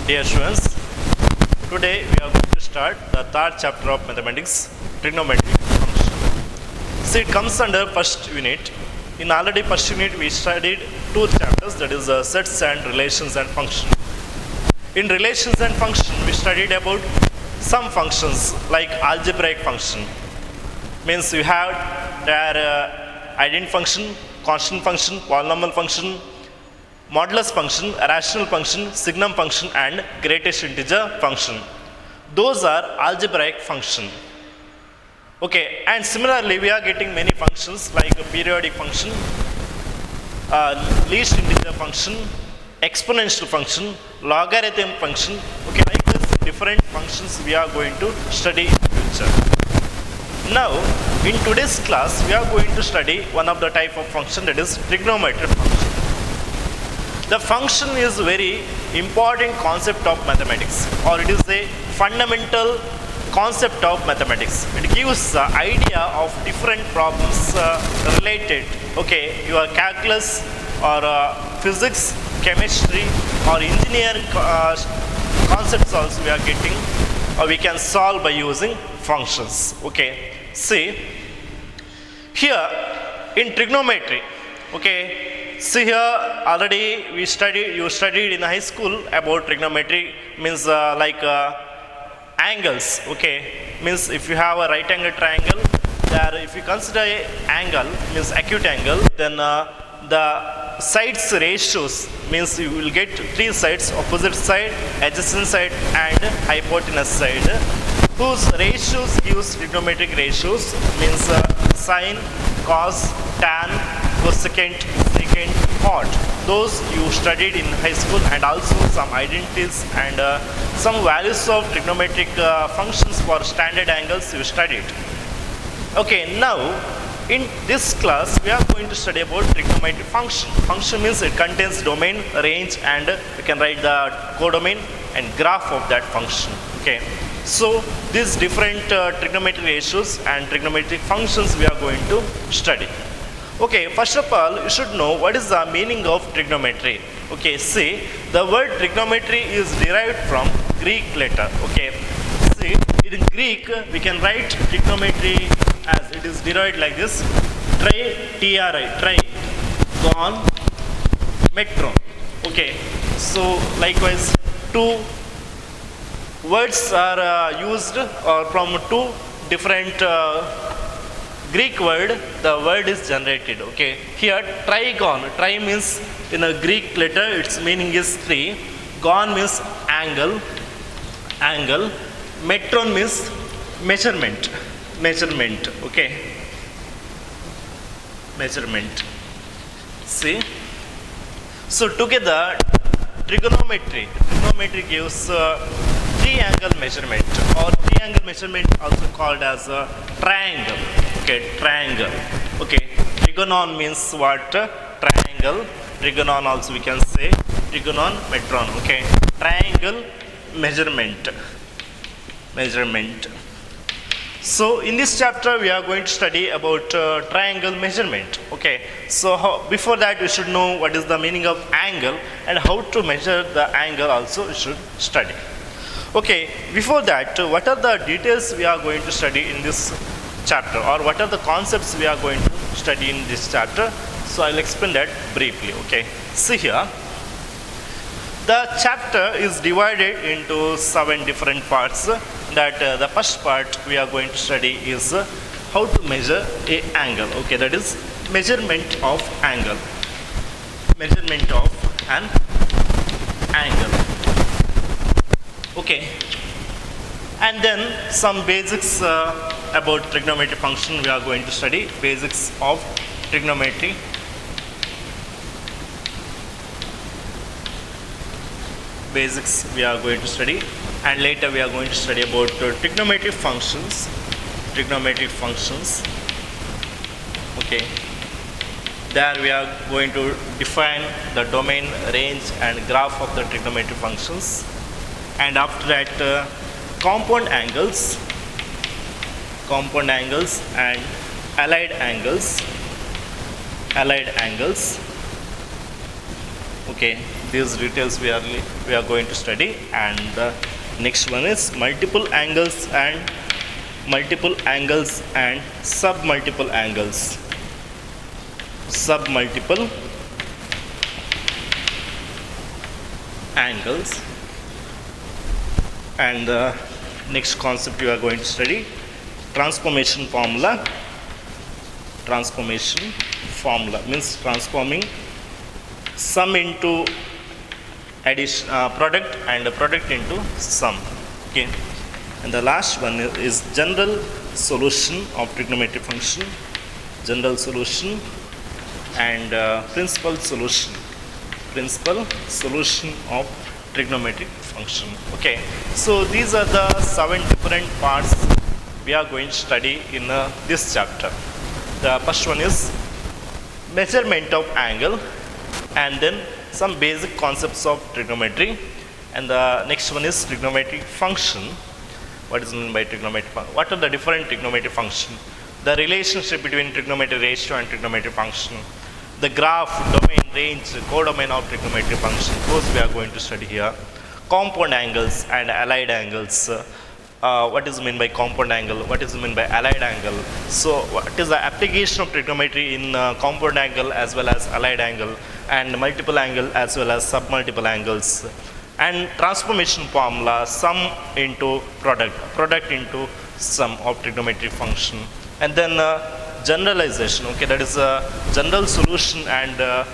Dear students, today we are going to start the third chapter of mathematics, trigonometry function. See, it comes under first unit. In already first unit we studied two chapters, that is sets and relations and function. In relations and function we studied about some functions like algebraic function. Means you have their identity function, constant function, polynomial function, modulus function, rational function, signum function and greatest integer function. Those are algebraic function. Okay, and similarly we are getting many functions like a periodic function, least integer function, exponential function, logarithm function. Okay, like this different functions we are going to study in future. Now in today's class we are going to study one of the type of function, that is trigonometric function. The function is very important concept of mathematics, or it is a fundamental concept of mathematics. It gives the idea of different problems related, okay, your calculus or physics, chemistry or engineering concepts also we are getting, or we can solve by using functions. Okay, see here in trigonometry, okay, see here already you studied in high school about trigonometry, means angles. Okay, means if you have a right angle triangle, there if you consider a angle means acute angle, then the sides ratios means you will get three sides: opposite side, adjacent side and hypotenuse side, whose ratios gives trigonometric ratios, means sine, cos, tan, cosecant, secant, cot. Those you studied in high school, and also some identities and some values of trigonometric functions for standard angles you studied. Okay, now in this class we are going to study about trigonometric function. Function means it contains domain, range and we can write the codomain and graph of that function. Okay, so these different trigonometric ratios and trigonometric functions we are going to study. Okay, first of all, you should know what is the meaning of trigonometry. Okay, see, the word trigonometry is derived from Greek letter. Okay, see, in Greek we can write trigonometry as it is derived like this: trigon, metron. Okay, so likewise two words are used from two different Greek word, the word is generated. Okay, here trigon, tri means in a Greek letter its meaning is three, gon means angle, metron means measurement. Okay, measurement. See, so together trigonometry gives triangle measurement, or triangle measurement also called as a triangle. Okay, triangle. Okay, trigonon means what? Triangle. Trigonon also we can say trigonon metron. Okay, triangle measurement. So in this chapter we are going to study about triangle measurement. Okay, so before that we should know what is the meaning of angle and how to measure the angle also we should study. Okay, before that, what are the details we are going to study in this chapter, or what are the concepts we are going to study in this chapter? So I'll explain that briefly. Okay, see here, the chapter is divided into 7 different parts. That the first part we are going to study is how to measure a angle. Okay, that is measurement of angle, measurement of an angle. Okay, and then some basics about trigonometry function we are going to study, basics of trigonometry. Basics we are going to study, and later we are going to study about trigonometric functions. Okay, there we are going to define the domain, range and graph of the trigonometric functions, and after that compound angles and allied angles. Okay, These details we are going to study. And the next one is multiple angles and submultiple angles. Submultiple angles. And the next concept we are going to study, transformation formula. Transformation formula means transforming sum into addition, product, and product into sum. Okay. And the last one is general solution of trigonometric function, general solution, and principal solution of trigonometric function. Okay, so these are the 7 different parts we are going to study in this chapter. The first one is measurement of angle, and then some basic concepts of trigonometry, and the next one is trigonometric function. What is meant by trigonometric function? What are the different trigonometric function? The relationship between trigonometric ratio and trigonometric function. The graph, domain, range, codomain of trigonometric function. Those we are going to study here. Compound angles and allied angles. What is meant by compound angle? What is meant by allied angle? So what is the application of trigonometry in compound angle as well as allied angle, and multiple angle as well as submultiple angles? And transformation formula, sum into product into sum of trigonometric function. And then generalization, okay, that is a general solution and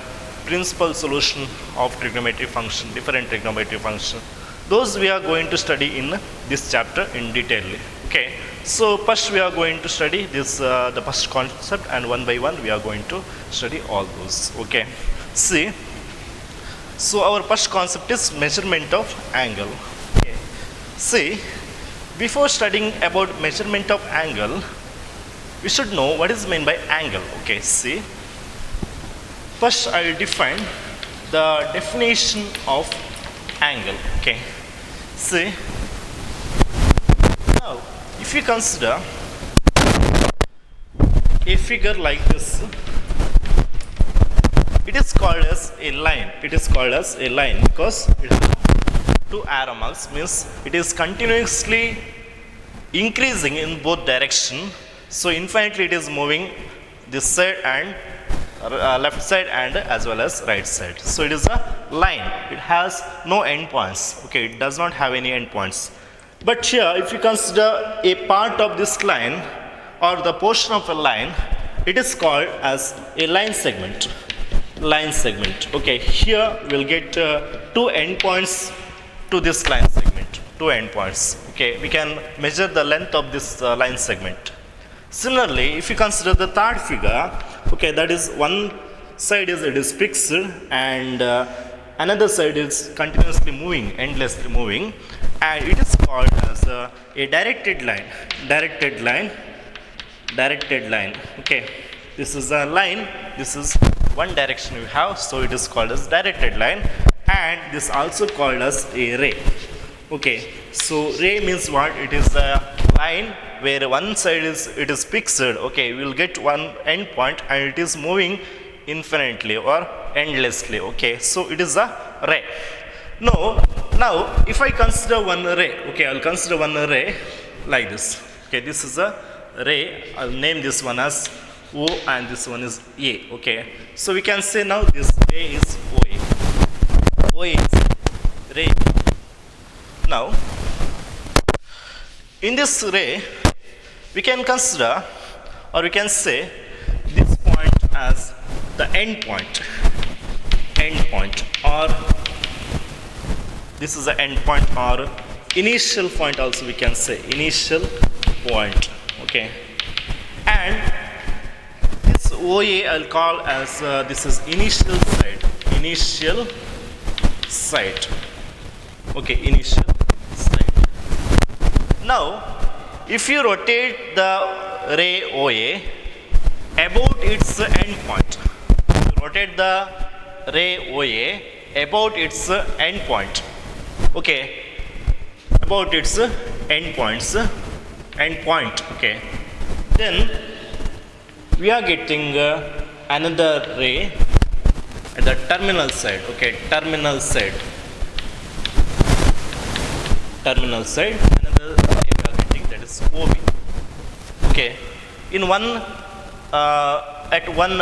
principal solution of trigonometric function, different trigonometric function. Those we are going to study in this chapter in detail. Okay, so first we are going to study this the first concept, and one by one we are going to study all those. Okay, see, so our first concept is measurement of angle. Okay, see, before studying about measurement of angle, we should know what is meant by angle. Okay, see, first I will define the definition of angle. Okay, see, now if you consider a figure like this, it is called as a line. It is called as a line because it has 2 arrow marks, means it is continuously increasing in both direction. So infinitely it is moving this side and left side and as well as right side. So it is a line. It has no endpoints. Okay, it does not have any endpoints. But here, if you consider a part of this line or the portion of a line, it is called as a line segment. Line segment. Okay, here we'll get 2 endpoints to this line segment. 2 endpoints. Okay, we can measure the length of this line segment. Similarly, if you consider the third figure, okay, that is one side is it is fixed and another side is continuously moving, endlessly moving, and it is called as a directed line. Directed line. Okay, this is a line. This is one direction we have, so it is called as directed line, and this also called as a ray. Okay, so ray means what? It is a line where one side is fixed. Okay, we will get one end point and it is moving infinitely or endlessly. Okay, so it is a ray. Now if I consider one ray, okay, I will consider one ray like this. Okay, this is a ray. I'll name this one as O and this one is A. Okay, so we can say now this ray is OA. OA is ray. Now in this ray, we can consider, or we can say, this point as the end point, or this is the end point or initial point also we can say, initial point. Okay, and this OA I'll call as this is initial side. Okay, initial side. Now if you rotate the ray OA about its end point, rotate the ray OA about its end point, okay, about its end point, okay, then we are getting another ray at the terminal side. Okay, terminal side. Terminal side. Another ray we are getting, that is OB. Okay, in one at one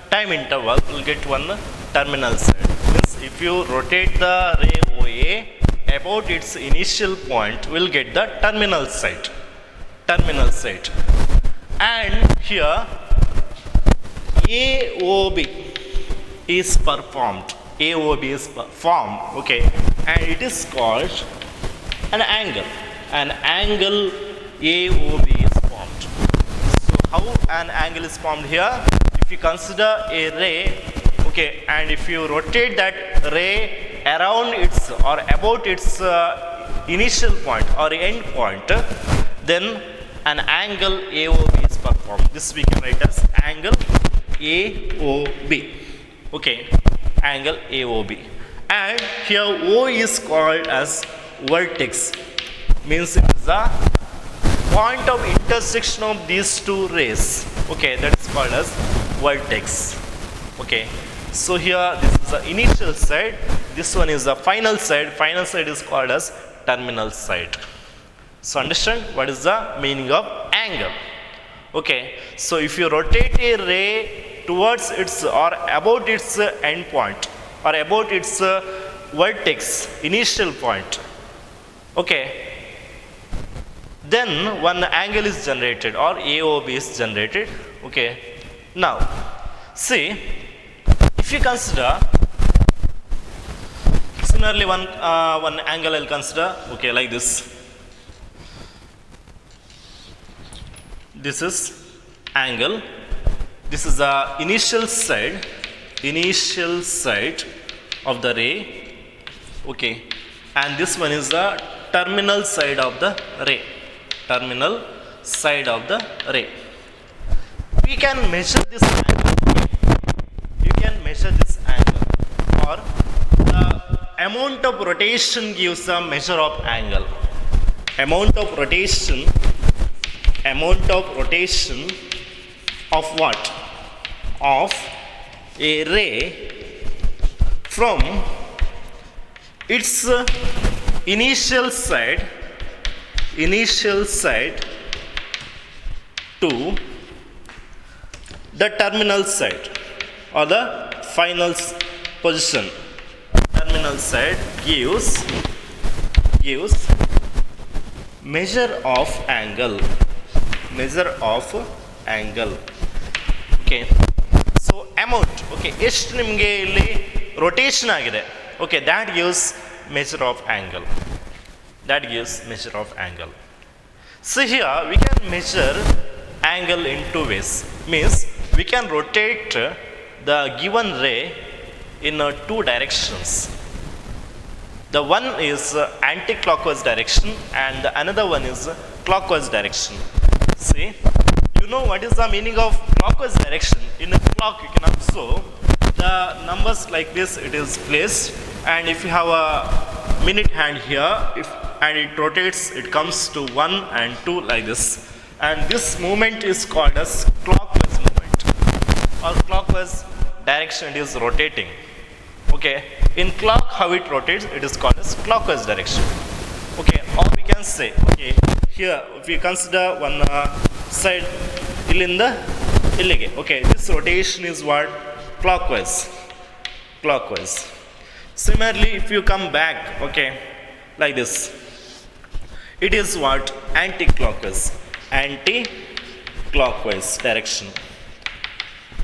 time interval, we'll get one terminal side. Means if you rotate the ray OA about its initial point, we'll get the terminal side. Terminal side. And here AOB is performed. AOB is performed. Okay, and it is called an angle. An angle AOB is formed. So how an angle is formed here? If you consider a ray, okay, and if you rotate that ray around its or about its initial point or end point, then an angle AOB is performed. This we can write as angle AOB. Okay, angle AOB. And here O is called as vertex. Means it is the point of intersection of these two rays. Okay, that is called as vertex. Okay, so here this is the initial side, this one is the final side. Final side is called as terminal side. So understand what is the meaning of angle. Okay, so if you rotate a ray towards its or about its end point or about its vertex, initial point, okay, then one angle is generated or AOB is generated. Okay, now see, if you consider similarly one angle I'll consider, okay, like this. This is angle. This is the initial side of the ray. Okay, and this one is the terminal side of the ray. Terminal side of the ray. We can measure this angle. You can measure this angle, or the amount of rotation gives a measure of angle. Amount of rotation of what? Of a ray from its initial side to the terminal side or the final position. Terminal side gives measure of angle. Okay, so amount, okay, ಎಷ್ಟು ನಿಮಗೆ ಇಲ್ಲಿ rotation ಆಗಿದೆ, okay, that gives measure of angle. So here we can measure angle in two ways. Means we can rotate the given ray in two directions. The one is anti-clockwise direction and the another one is clockwise direction. See, you know what is the meaning of clockwise direction? In a clock you can observe the numbers like this, it is placed, and if you have a minute hand here, and it rotates, it comes to 1 and 2 like this, and this movement is called as clockwise movement or clockwise direction. It is rotating. Okay, in clock how it rotates, it is called as clockwise direction. Okay, or we can say, okay, here if we consider one side illinda illige, okay, this rotation is what? Clockwise. Similarly, if you come back, okay, like this, it is what? Anti-clockwise direction.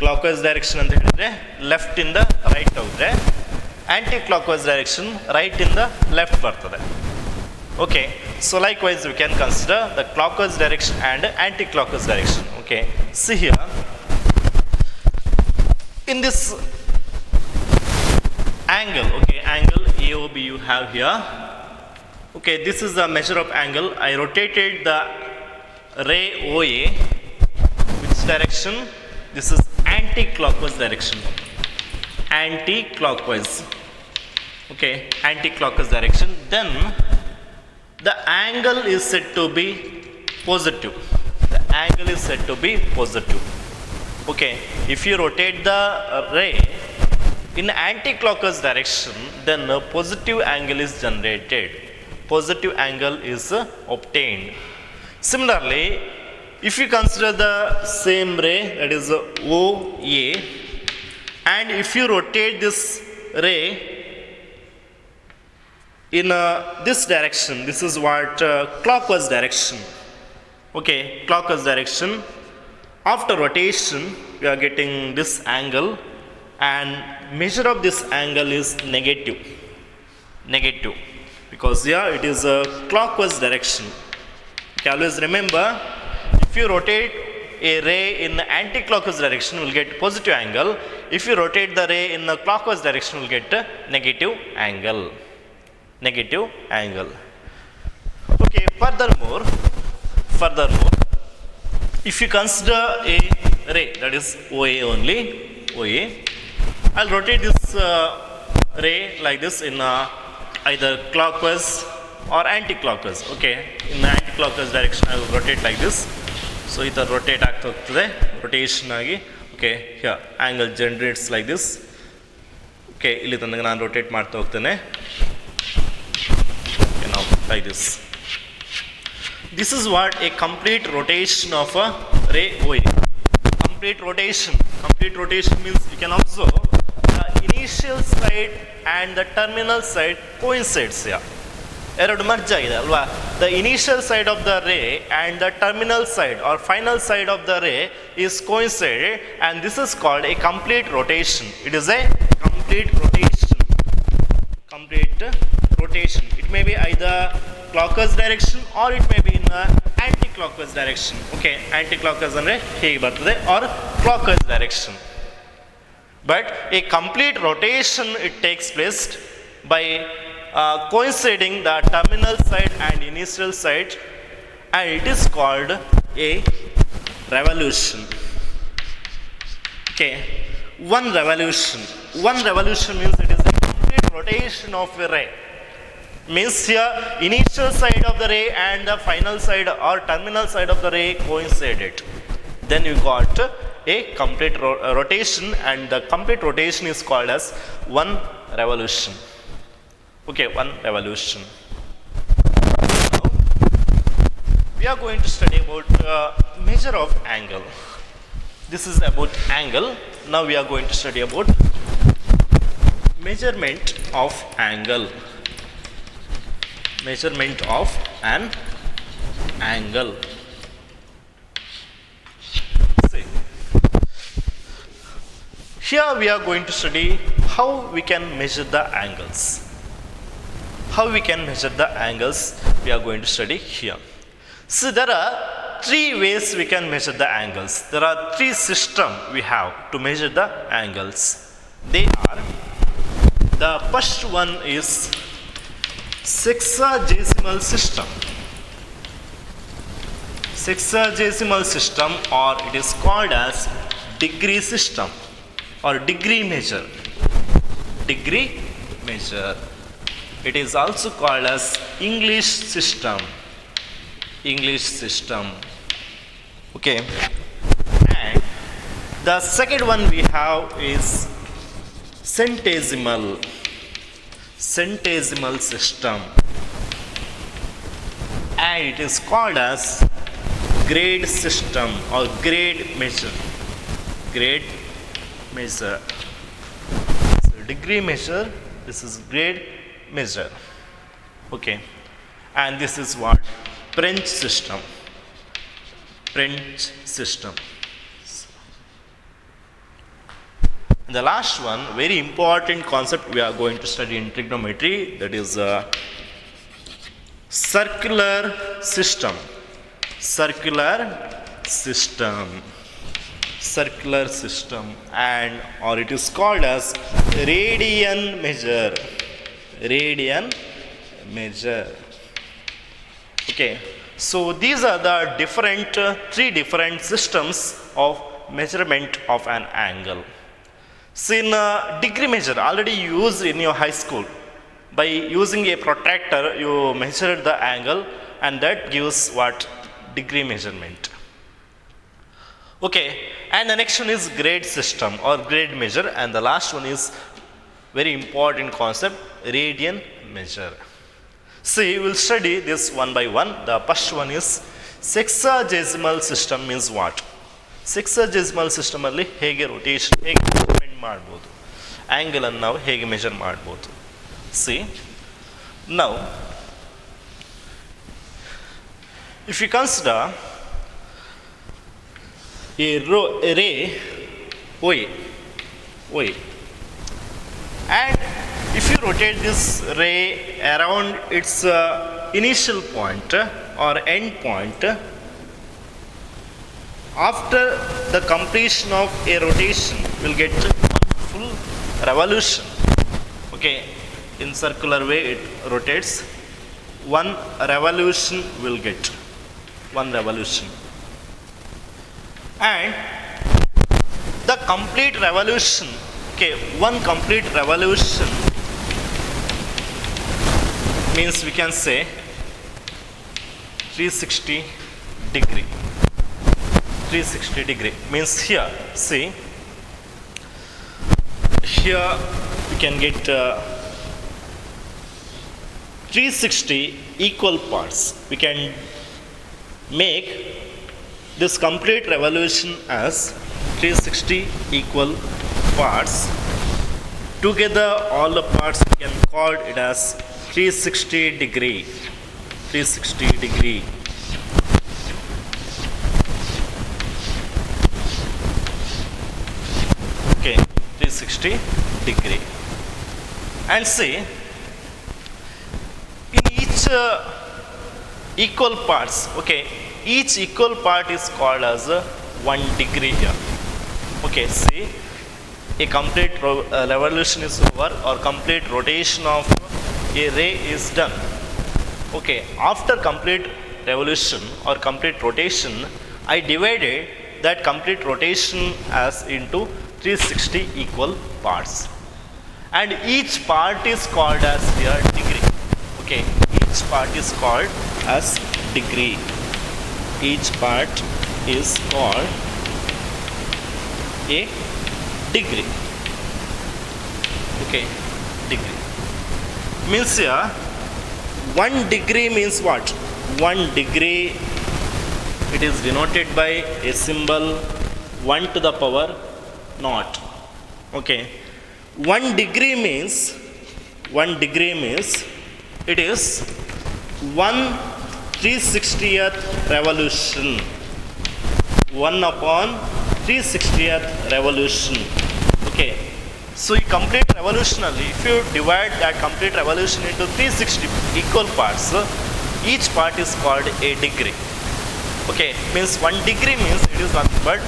Clockwise direction ಅಂತ ಹೇಳಿದ್ರೆ left ಇಂದ right ಹೋದ್ರೆ, anti-clockwise direction right in the left ಬರ್ತದೆ. Okay, so likewise we can consider the clockwise direction and anti-clockwise direction. Okay, see here in this angle, okay, angle AOB you have here. Okay, this is the measure of angle. I rotated the ray OA. Which direction? This is anti-clockwise direction. Anti-clockwise. Okay, anti-clockwise direction. Then the angle is said to be positive. The angle is said to be positive. Okay, if you rotate the ray in anti-clockwise direction, then a positive angle is generated. Positive angle is obtained. Similarly, if you consider the same ray, that is OA, and if you rotate this ray in this direction, this is what clockwise direction. Okay, clockwise direction. After rotation, we are getting this angle, and measure of this angle is negative. Negative, because here it is a clockwise direction. Okay, always remember, if you rotate a ray in the anti-clockwise direction, you will get positive angle. If you rotate the ray in the clockwise direction, you will get a negative angle. Negative angle. Okay, furthermore, if you consider a ray, that is OA only, OA, I'll rotate this ray like this in either clockwise or anti-clockwise. Okay, in the anti-clockwise direction I will rotate like this. So it will rotate ಆಗ್ತಾ ಹೋಗ್ತದೆ, rotation ಆಗಿ. Okay, here angle generates like this. Okay, ಇಲ್ಲಿ ತನಕ ನಾನು rotate ಮಾಡ್ತಾ ಹೋಗ್ತೇನೆ. Okay, now like this. This is what a complete rotation of a ray OA. Complete rotation. Complete rotation means you can observe the initial side and the terminal side coincides here. ಎರಡು merge ಆಗಿದೆ ಅಲ್ವಾ? The initial side of the ray and the terminal side or final side of the ray is coincided, and this is called a complete rotation. It is a complete rotation. Complete rotation. It may be either clockwise direction or it may be in anti-clockwise direction. Okay, anti-clockwise ಅಂದರೆ ಹೀಗೆ ಬರ್ತದೆ, or clockwise direction. But a complete rotation, it takes place by coinciding the terminal side and initial side, and it is called a revolution. Okay, one revolution. One revolution means it is a complete rotation of a ray. Means here initial side of the ray and the final side or terminal side of the ray coincided. Then you got a complete rotation, and the complete rotation is called as one revolution. Okay, one revolution. Now, we are going to study about measure of angle. This is about angle. Now we are going to study about measurement of angle. Measurement of an angle. See, here we are going to study how we can measure the angles. How we can measure the angles, we are going to study here. So there are three ways we can measure the angles. There are three systems we have to measure the angles. They are, the first one is sexagesimal system. Sexagesimal system, or it is called as degree system or degree measure. Degree measure. It is also called as English system. English system. Okay. And the second one we have is centesimal. Centesimal system. And it is called as grade system or grade measure. Grade measure. So degree measure, this is grade measure. Okay, and this is what French system. French system. And the last one, very important concept we are going to study in trigonometry, that is circular system. Circular system. Circular system, and or it is called as radian measure. Radian measure. Okay, so these are the different three different systems of measurement of an angle. So in degree measure, already used in your high school. By using a protractor, you measure the angle, and that gives what? Degree measurement. Okay, and the next one is grade system or grade measure, and the last one is very important concept, radian measure. See, we'll study this one by one. The first one is sexagesimal system means what? Sexagesimal system alli hege rotation hege movement ಮಾಡಬಹುದು, angle ಅನ್ನು ನಾವು ಹೇಗೆ measure ಮಾಡಬಹುದು. See, now if you consider a ray OA, and if you rotate this ray around its initial point or end point, after the completion of a rotation will get one full revolution. Okay, in circular way it rotates, one revolution will get one revolution, and the complete revolution, okay, one complete revolution means we can say 360 degree. 360 degree means here, see, here we can get 360 equal parts. We can make this complete revolution as 360 equal parts. Together all the parts we can call it as 360 degree. 360 degree. Okay, 360 degree. And see, in each equal parts, okay, each equal part is called as 1 degree here. Okay, see, a complete revolution is over, or complete rotation of a ray is done. Okay, after complete revolution or complete rotation, I divided that complete rotation as into 360 equal parts, and each part is called as here degree. Okay, each part is called as degree. Each part is called a degree. Okay, degree means here 1 degree means what? 1 degree, it is denoted by a symbol 1 to the power naught. Okay, 1 degree means it is 1 360th revolution. 1 upon 360th revolution. Okay, so you complete revolutionally, if you divide that complete revolution into 360 equal parts, each part is called a degree. Okay, means 1 degree means it is nothing but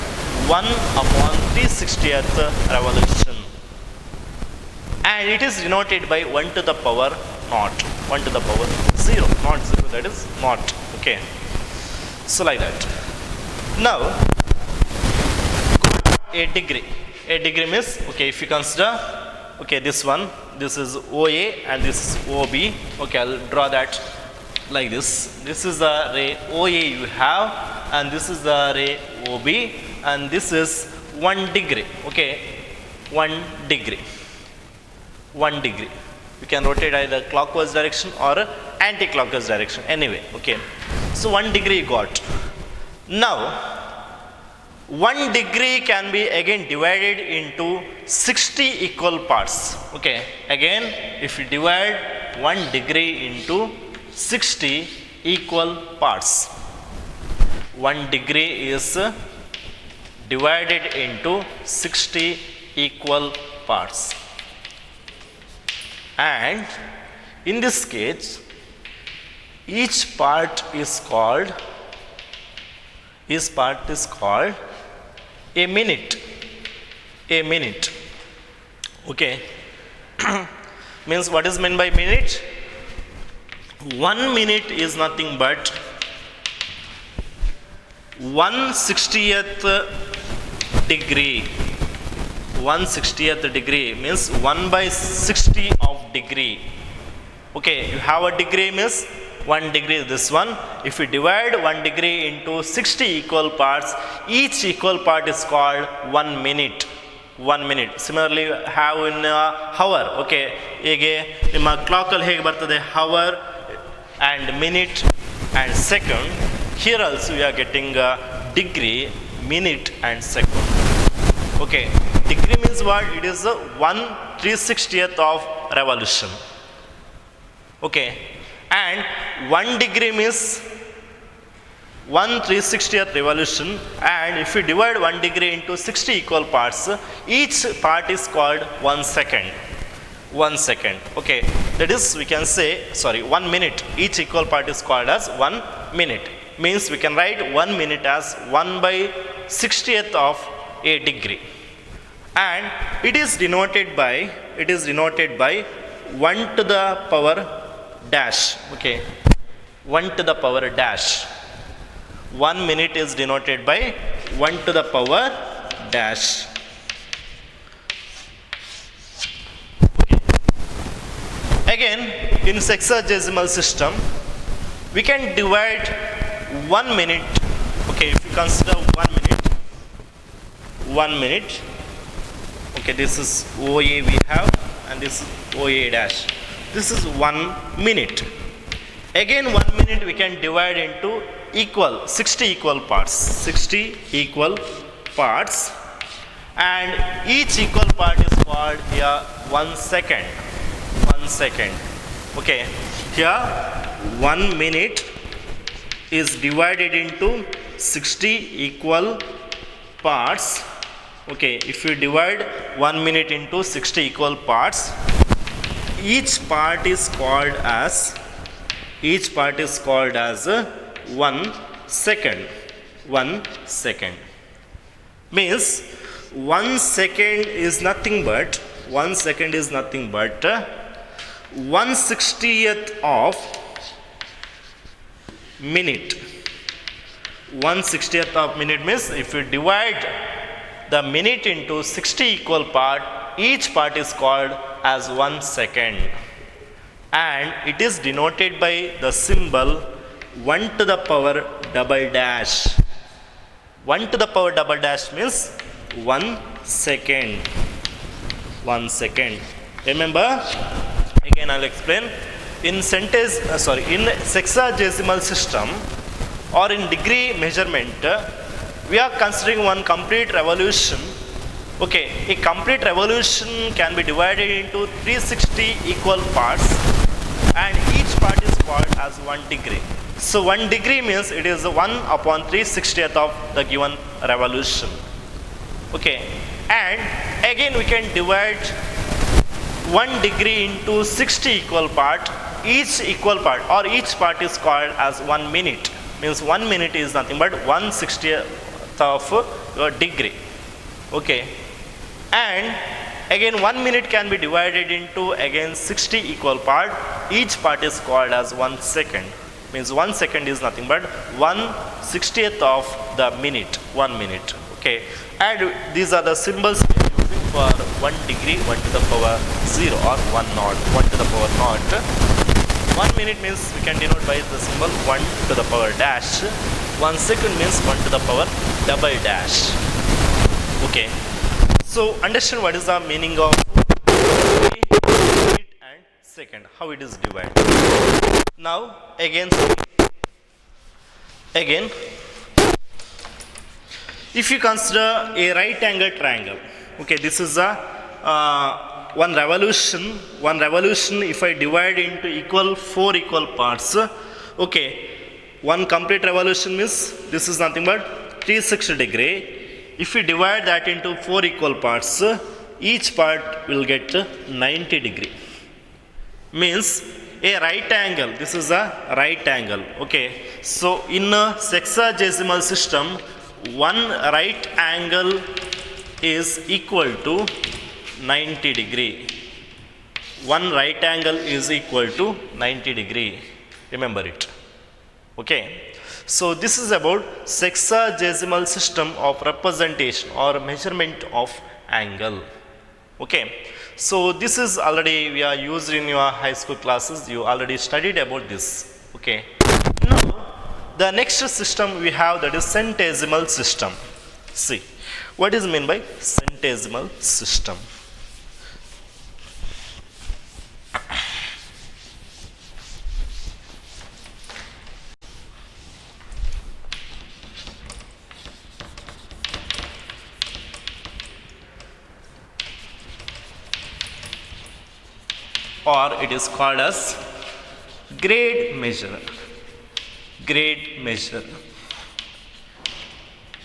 1 upon 360th revolution, and it is denoted by 1 to the power naught, 1 to the power 0, not 0, that is naught. Okay, so like that. Now a degree. A degree means, okay, if you consider, okay, this one, this is OA and this is OB. Okay, I'll draw that like this. This is the ray OA you have, and this is the ray OB, and this is 1 degree. Okay, 1 degree. 1 degree. You can rotate either clockwise direction or anti-clockwise direction. Anyway, okay. So 1 degree you got. Now 1 degree can be again divided into 60 equal parts. Okay, again if you divide 1 degree into 60 equal parts, 1 degree is divided into 60 equal parts, and in this case each part is called a minute. A minute. Okay. Means what is meant by minute? 1 minute is nothing but 1/60th degree. 1/60th degree means 1/60 of degree. Okay, you have a degree means 1 degree is this one. If you divide 1 degree into 60 equal parts, each equal part is called 1 minute. 1 minute. Similarly, have in hour. Okay, ಹೇಗೆ ನಿಮ್ಮ ಕ್ಲಾಕಲ್ಲಿ ಹೇಗೆ ಬರ್ತದೆ hour and minute and second. Here also we are getting degree, minute and second. Okay, degree means what? It is 1/360th of revolution. Okay, and 1 degree means 1/360th revolution, and if we divide 1 degree into 60 equal parts, each part is called 1 second. 1 second. Okay, that is, we can say, 1 minute. Each equal part is called as 1 minute. Means we can write 1 minute as 1/60th of a degree, and it is denoted by 1 to the power dash. Okay, 1 to the power dash. 1 minute is denoted by 1 to the power dash. Okay. Again, in sexagesimal system, we can divide 1 minute. Okay, if you consider 1 minute. Okay, this is OA we have, and this is OA dash. This is 1 minute. Again, 1 minute we can divide into 60 equal parts. 60 equal parts, and each equal part is called here 1 second. 1 second. Okay, here 1 minute is divided into 60 equal parts. Okay, if you divide 1 minute into 60 equal parts, each part is called as 1 second. 1 second means 1 second is nothing but 1/60th of minute. 1/60th of minute means if you divide the minute into 60 equal part, each part is called as 1 second, and it is denoted by the symbol 1 to the power double dash. 1 to the power double dash means 1 second. 1 second. Remember? Again, I'll explain. In sexagesimal system or in degree measurement, we are considering one complete revolution. Okay, a complete revolution can be divided into 360 equal parts, and each part is called as 1 degree. So 1 degree means it is 1/360th of the given revolution. Okay, and again we can divide 1 degree into 60 equal part. Each equal part or each part is called as 1 minute. Means 1 minute is nothing but 1/60th of your degree. Okay, and again 1 minute can be divided into again 60 equal part. Each part is called as 1 second. Means 1 second is nothing but 1/60th of the minute. 1 minute. Okay, and these are the symbols we are using for 1 degree, 1 to the power 0 or 1 naught, 1 to the power naught. 1 minute means we can denote by the symbol 1 to the power dash. 1 second means 1 to the power double dash. Okay, so understand what is the meaning of minute and second, how it is divided. Now again, if you consider a right angle triangle, okay, this is a one revolution. If I divide into 4 equal parts, okay, one complete revolution means this is nothing but 360 degree. If we divide that into 4 equal parts, each part will get 90 degree. Means a right angle, this is a right angle. Okay, so in a sexagesimal system, one right angle is equal to 90 degree. One right angle is equal to 90 degree. Remember it. Okay, so this is about sexagesimal system of representation or measurement of angle. Okay, so this is already we are used in your high school classes. You already studied about this. Okay, now the next system we have, that is centesimal system. See, What is meant by centesimal system? Or it is called as grade measure. Grade measure.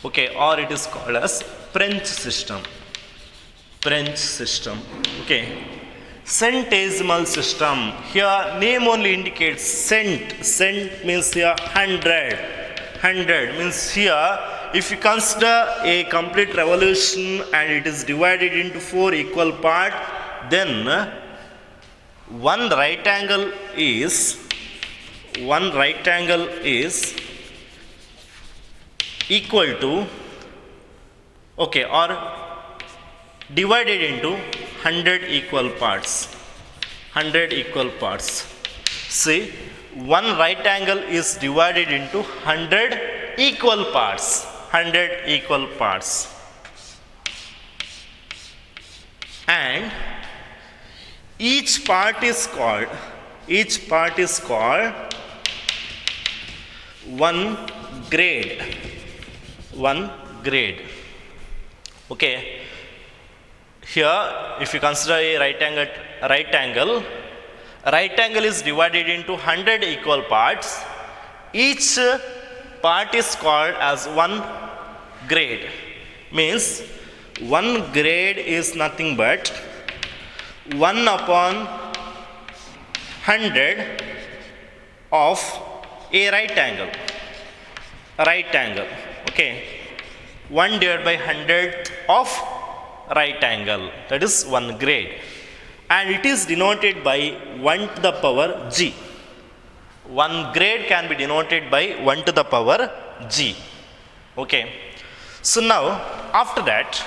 Okay, or it is called as French system. French system. Okay. Centesimal system. Here name only indicates cent. Cent means here 100. 100 means here if you consider a complete revolution and it is divided into 4 equal parts, then one right angle is equal to, okay, or divided into 100 equal parts. 100 equal parts. See, one right angle is divided into 100 equal parts. 100 equal parts. And each part is called one grade. One grade. Okay. Here, if you consider a right angle is divided into 100 equal parts. Each part is called as one grade. Means one grade is nothing but 1 upon 100 of a right angle. Okay. 1 divided by 100 of right angle. That is one grade. And it is denoted by 1 to the power g. One grade can be denoted by 1 to the power g. Okay. So now, after that,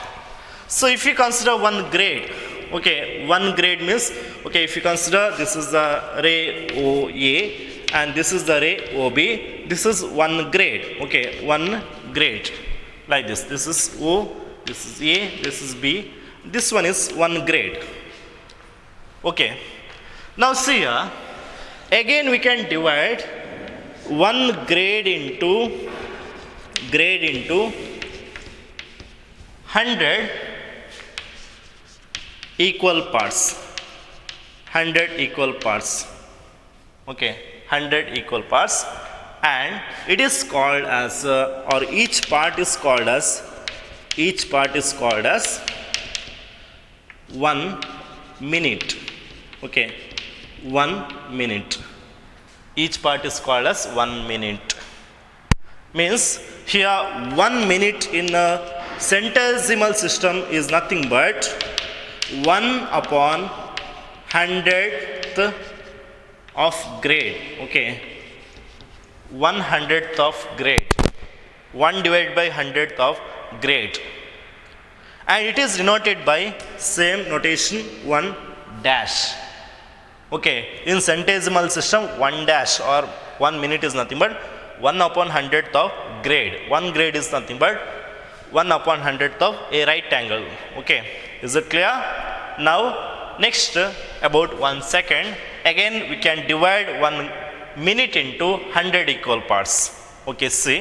so if you consider one grade, okay, one grade means, okay, if you consider this is the ray OA and this is the ray OB, this is one grade, okay, one grade, like this. This is O, this is A, this is B, this one is one grade. Okay, now see here, again we can divide one grade into 100 equal parts. 100 equal parts. Okay, 100 equal parts, and it is called as or each part is called as 1 minute. Okay, 1 minute. Each part is called as 1 minute. Means here 1 minute in a centesimal system is nothing but 1 upon 100th of grade. Okay, 1/100th of grade. 1 divided by 100th of grade. And it is denoted by same notation 1 dash. Okay, in centesimal system 1 dash or 1 minute is nothing but 1 upon 100th of grade. 1 grade is nothing but 1 upon 100th of a right angle. Okay, is it clear? Now next about 1 second, again we can divide 1 minute into 100 equal parts. Okay, see.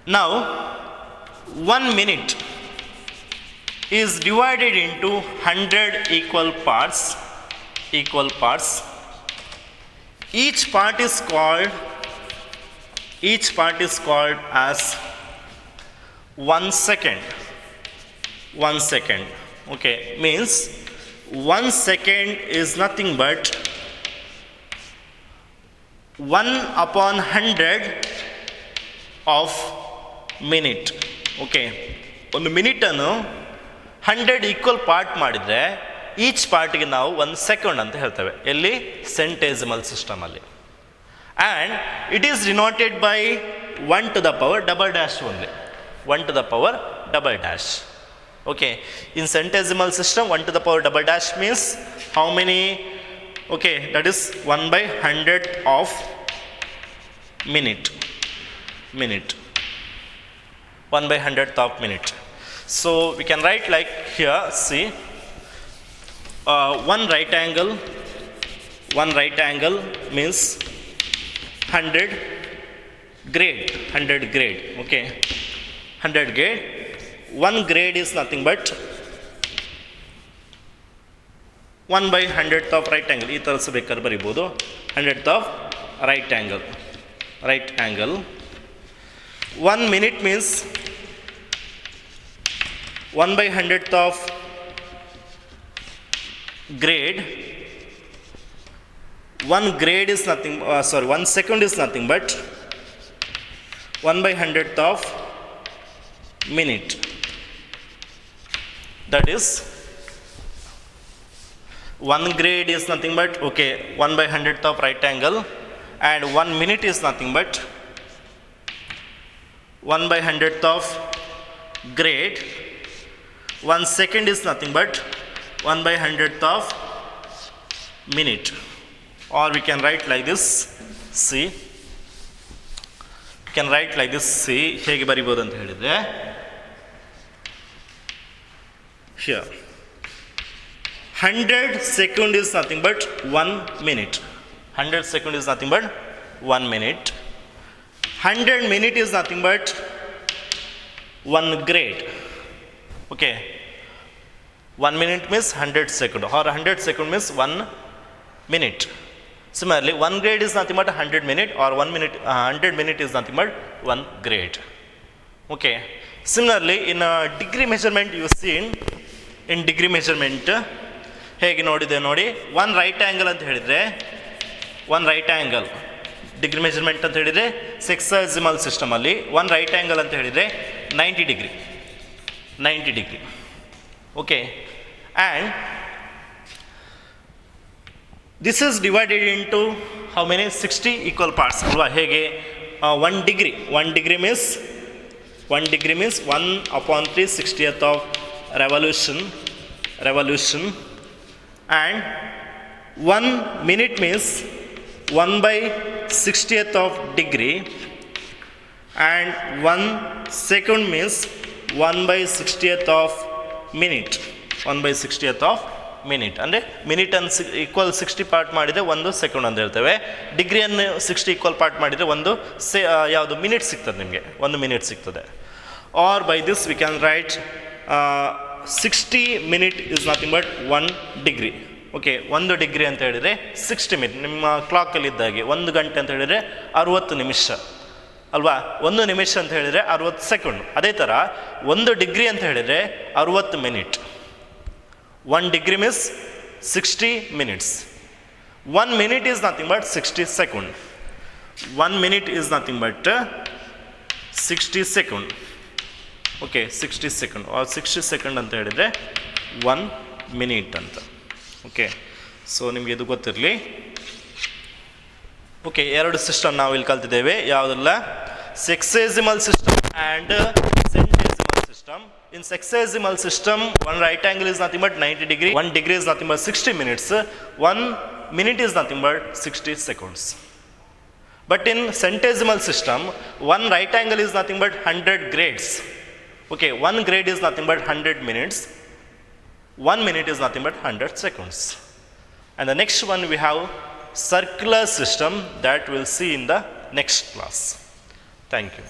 Now 1 minute is divided into 100 equal parts. Each part is called as 1 second. 1 second. Okay, means 1 second is nothing but 1 upon 100 of minute. Okay, ಒಂದು ಮಿನಿಟನ್ನು 100 equal part ಮಾಡಿದರೆ each ಪಾರ್ಟ್ಗೆ ನಾವು 1 second ಅಂತ ಹೇಳ್ತೇವೆ. ಎಲ್ಲಿ? Centesimal ಸಿಸ್ಟಮಲ್ಲಿ. And it is denoted by 1 to the power double dash only. 1 to the power double dash. Okay, in centesimal system 1 to the power double dash means how many? Okay, that is 1 by 100 of minute, 1 by 100th of minute. So we can write like here, see, one right angle means 100 grade, okay, 100 grade. One grade is nothing but 1 by 100th of right angle. ಈ ಥರ ಬೇಕಾದ್ರೆ ಬರಿಬೋದು, 100th of right angle. 1 minute means 1 by 100th of grade. 1 grade is nothing, 1 second is nothing but 1 by 100th of minute. That is 1 grade is nothing but, okay, 1 by 100th of right angle, and 1 minute is nothing but 1 by 100th of grade. 1 second is nothing but 1 by 100th of minute. Or we can write like this, see, ಹೇಗೆ ಬರಿಬೋದು ಅಂತ ಹೇಳಿದರೆ, here 100 second is nothing but 1 minute. 100 second is nothing but 1 minute. 100 minute is nothing but 1 grade. Okay, 1 minute means 100 second, or 100 second means 1 minute. Similarly, 1 grade is nothing but 100 minute, or 1 minute, 100 minute is nothing but 1 grade. Okay. Similarly, in degree measurement, you see in degree measurement, ಹೇಗೆ ನೋಡಿದೆ ನೋಡಿ, 1 right angle ಅಂತ ಹೇಳಿದರೆ, 1 right angle degree measurement ಅಂತ ಹೇಳಿದರೆ ಸೆಕ್ಸಾಸಿಮಲ್ ಸಿಸ್ಟಮಲ್ಲಿ 1 right angle ಅಂತ ಹೇಳಿದರೆ 90 degree. Okay, and this is divided into how many? 60 equal parts ಅಲ್ವಾ? ಹೇಗೆ 1 degree means 1 upon 3/60th of revolution, and 1 minute means 1 by 60th of degree, and 1 second means 1 by 60th of minute. 1 by 60th of minute ಅಂದರೆ minute ಅನ್ನು equal 60 part ಮಾಡಿದರೆ 1 second ಅಂತ ಹೇಳ್ತೇವೆ. ಡಿಗ್ರಿಯನ್ನು 60 equal part ಮಾಡಿದರೆ ಯಾವುದು minute ಸಿಗ್ತದೆ, ನಿಮಗೆ 1 minute ಸಿಗ್ತದೆ. Or by this we can write 60 minute is nothing but 1 degree. Okay, 1 degree ಅಂತ ಹೇಳಿದರೆ 60 ಮಿನಿಟ್. ನಿಮ್ಮ ಕ್ಲಾಕಲ್ಲಿದ್ದಾಗೆ 1 ಗಂಟೆ ಅಂತ ಹೇಳಿದರೆ 60 ನಿಮಿಷ ಅಲ್ವಾ? 1 ನಿಮಿಷ ಅಂತ ಹೇಳಿದರೆ 60 ಸೆಕೆಂಡ್. ಅದೇ ಥರ 1 ಡಿಗ್ರಿ ಅಂತ ಹೇಳಿದರೆ 60 minute. 1 degree means 60 minutes. 1 minute is nothing but 60 second. 1 minute is nothing but 60 second. Okay, 60 second or 60 second ಅಂತ ಹೇಳಿದರೆ 1 minute ಅಂತ. ಓಕೆ, ಸೊ ನಿಮಗೆ ಇದು ಗೊತ್ತಿರಲಿ. ಓಕೆ, 2 ಸಿಸ್ಟಮ್ ನಾವು ಇಲ್ಲಿ ಕಲ್ತಿದ್ದೇವೆ. ಯಾವುದೆಲ್ಲ? Sexagesimal system and centesimal system. In sexagesimal system, 1 right angle is nothing but 90 degree, 1 degree is nothing but 60 minutes, 1 minute is nothing but 60 seconds. But in centesimal system, 1 right angle is nothing but 100 grades. Okay, 1 grade is nothing but 100 minutes, 1 minute is nothing but 100 seconds. And the next one we have circular system, that we'll see in the next class. Thank you.